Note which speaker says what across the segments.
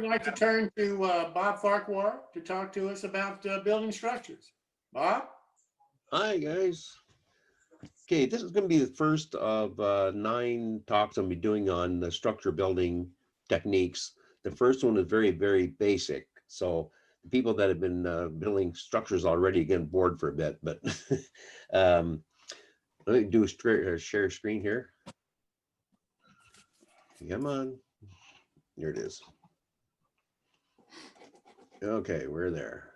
Speaker 1: we'd like to turn to Bob Farquhar to talk to us about building structures. Bob?
Speaker 2: Hi, guys. Okay, this is going to be the first of 9 talks I'll be doing on the structure building techniques. The first one is very, very basic. So the people that have been building structures already get bored for a bit, but um, let me do a share screen here. Come on. Here it is. Okay, we're there.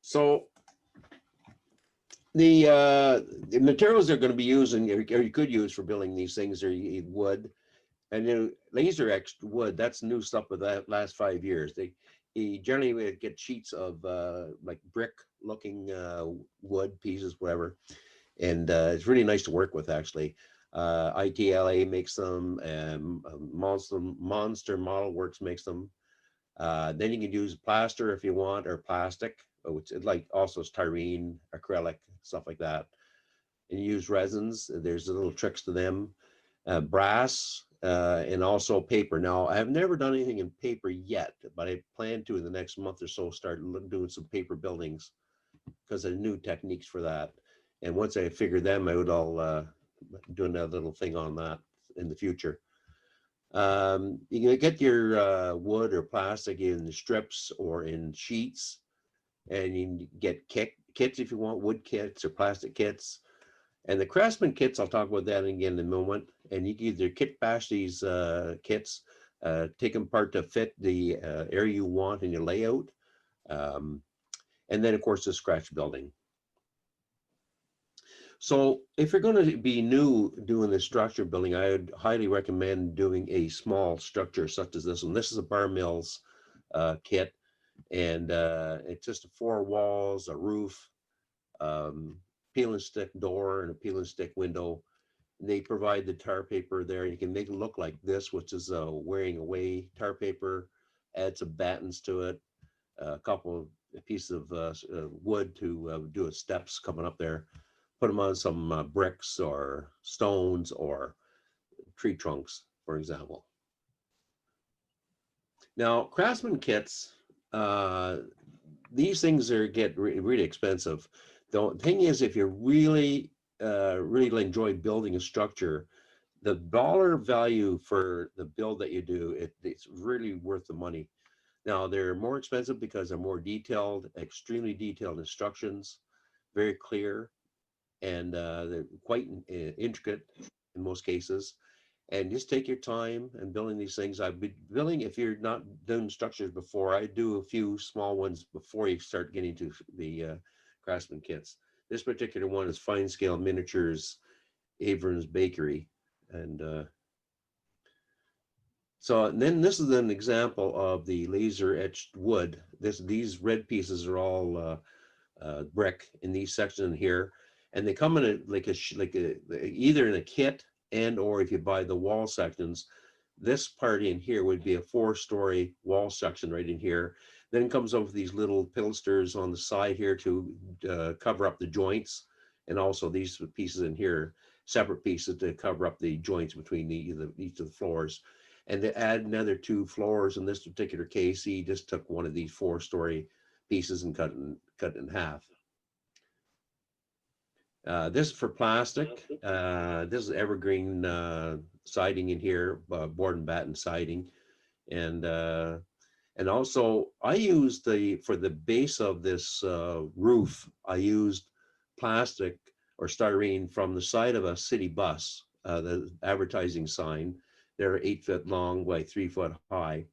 Speaker 2: So the materials they're going to be using, or you could use for building these things, are wood, and then laser etched wood. That's new stuff with the last 5 years. You generally get sheets of like brick looking wood pieces, whatever, and it's really nice to work with actually. ITLA makes them, and Monster Model Works makes them. Then you can use plaster if you want, or plastic, which is like also styrene, acrylic, stuff like that. And you use resins. There's little tricks to them. Brass, and also paper. Now, I have never done anything in paper yet, but I plan to in the next month or so start doing some paper buildings because there's new techniques for that. And once I figure them out, I'll do another little thing on that in the future. You can get your wood or plastic in strips or in sheets, and you can get kits if you want, wood kits or plastic kits. And the Craftsman kits, I'll talk about that again in a moment. And you can either kit bash these kits, take them apart to fit the area you want in your layout. And then, of course, the scratch building. So if you're going to be new doing the structure building, I would highly recommend doing a small structure such as this one. This is a Bar Mills kit, and it's just 4 walls, a roof, peel and stick door, and a peel and stick window. And they provide the tar paper there. You can make it look like this, which is wearing away tar paper. Add some battens to it, a couple of pieces of wood to do steps coming up there. Put them on some bricks or stones or tree trunks, for example. Now, Craftsman kits, these things get really expensive. The thing is, if you really enjoy building a structure, the dollar value for the build that you do, it's really worth the money. Now, they're more expensive because they're more detailed, extremely detailed instructions, very clear, and they're quite intricate in most cases. And just take your time and building these things. I've been building, if you're not doing structures before, I do a few small ones before you start getting to the Craftsman kits. This particular one is Fine Scale Miniatures, Abrams Bakery. And and then this is an example of the laser etched wood. These red pieces are all brick in these sections here. And they come in either in a kit, and or if you buy the wall sections. This part in here would be a 4-story wall section right in here. Then it comes over these little pilasters on the side here to cover up the joints, and also these pieces in here, separate pieces to cover up the joints between each of the floors. And to add another 2 floors in this particular case, he just took one of these 4-story pieces and cut it in half. This is for plastic. This is evergreen siding in here, board and batten siding, and also I used for the base of this roof, I used plastic or styrene from the side of a city bus, the advertising sign. They're 8 foot long by 3 foot high,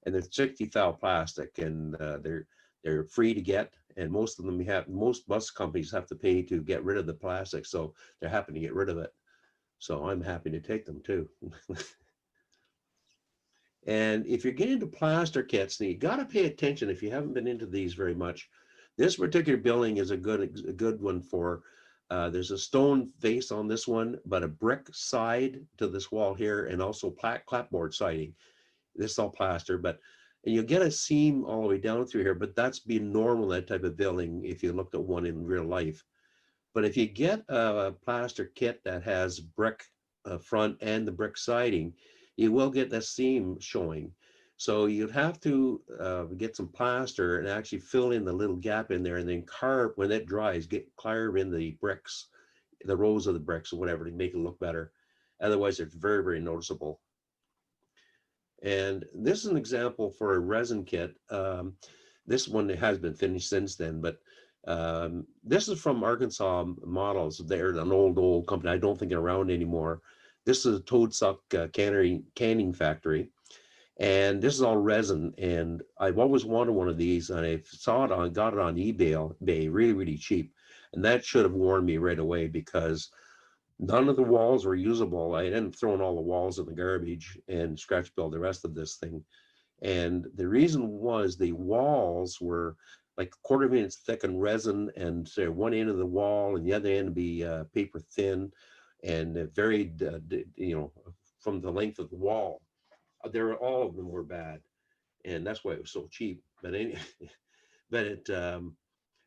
Speaker 2: and they're 60 thou plastic, and they're free to get. And most of them most bus companies have to pay to get rid of the plastic, so they're happy to get rid of it. So I'm happy to take them too. And if you're getting into plaster kits, then you got to pay attention if you haven't been into these very much. This particular building is a good one for. There's a stone face on this one, but a brick side to this wall here, and also clapboard siding. This is all plaster, and you'll get a seam all the way down through here, but that's been normal, that type of building, if you looked at one in real life. But if you get a plaster kit that has brick front and the brick siding, you will get that seam showing. So you'd have to get some plaster and actually fill in the little gap in there, and then carve, when it dries, carve in the bricks, the rows of the bricks or whatever, to make it look better. Otherwise, it's very, very noticeable. And this is an example for a resin kit. This one has been finished since then, but this is from Arkansas Models. They're an old company. I don't think they're around anymore. This is a toad suck canning factory. And this is all resin. And I've always wanted one of these, and I saw it on, got it on eBay, really, really cheap. And that should have warned me right away, because none of the walls were usable. I ended up throwing all the walls in the garbage and scratch build the rest of this thing. And the reason was the walls were like a quarter of an inch thick in resin, and so one end of the wall and the other end would be paper thin, and it varied, from the length of the wall. All of them were bad, and that's why it was so cheap. But but it,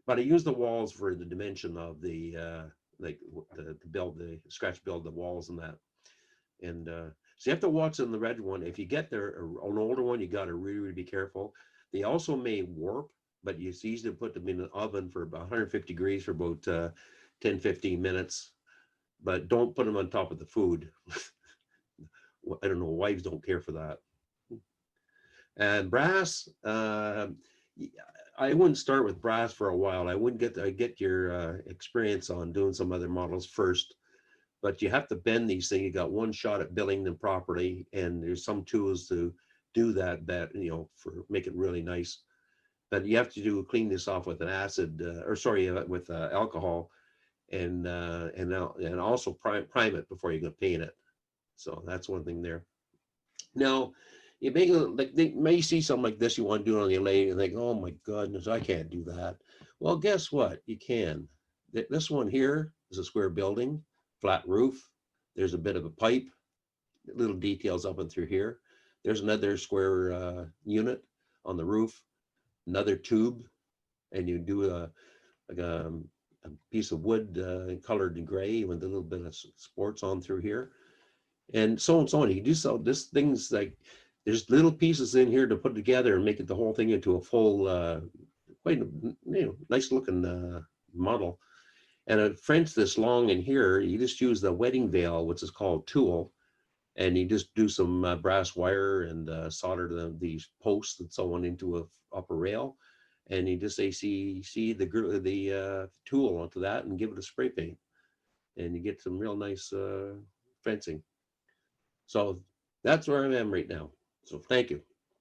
Speaker 2: but I used the walls for the dimension of the the scratch build the walls and that. And so you have to watch on the red one. If you get there an older one, you got to really, really be careful. They also may warp, but it's easy to put them in an oven for about 150 degrees for about 10-15 minutes. But don't put them on top of the food. I don't know, wives don't care for that. And brass, I wouldn't start with brass for a while. I wouldn't get your experience on doing some other models first. But you have to bend these things. You got one shot at building them properly, and there's some tools to do that for make it really nice. But you have to clean this off with an acid, with alcohol, and also prime it before you're gonna paint it. So that's one thing there. Now, you may see something like this, you want to do it on the lathe, and think, oh my goodness, I can't do that. Well, guess what? You can. This one here is a square building, flat roof. There's a bit of a pipe, little details up and through here. There's another square unit on the roof, another tube, and you do a piece of wood colored in gray with a little bit of sports on through here, and so on and so on. You do so this things like there's little pieces in here to put together and make it the whole thing into a full, quite nice looking model. And a French this long in here, you just use the wedding veil, which is called tulle, and you just do some brass wire and solder these posts and so on into a upper rail, and you just see the tulle onto that and give it a spray paint, and you get some real nice fencing. So that's where I am right now. So thank you.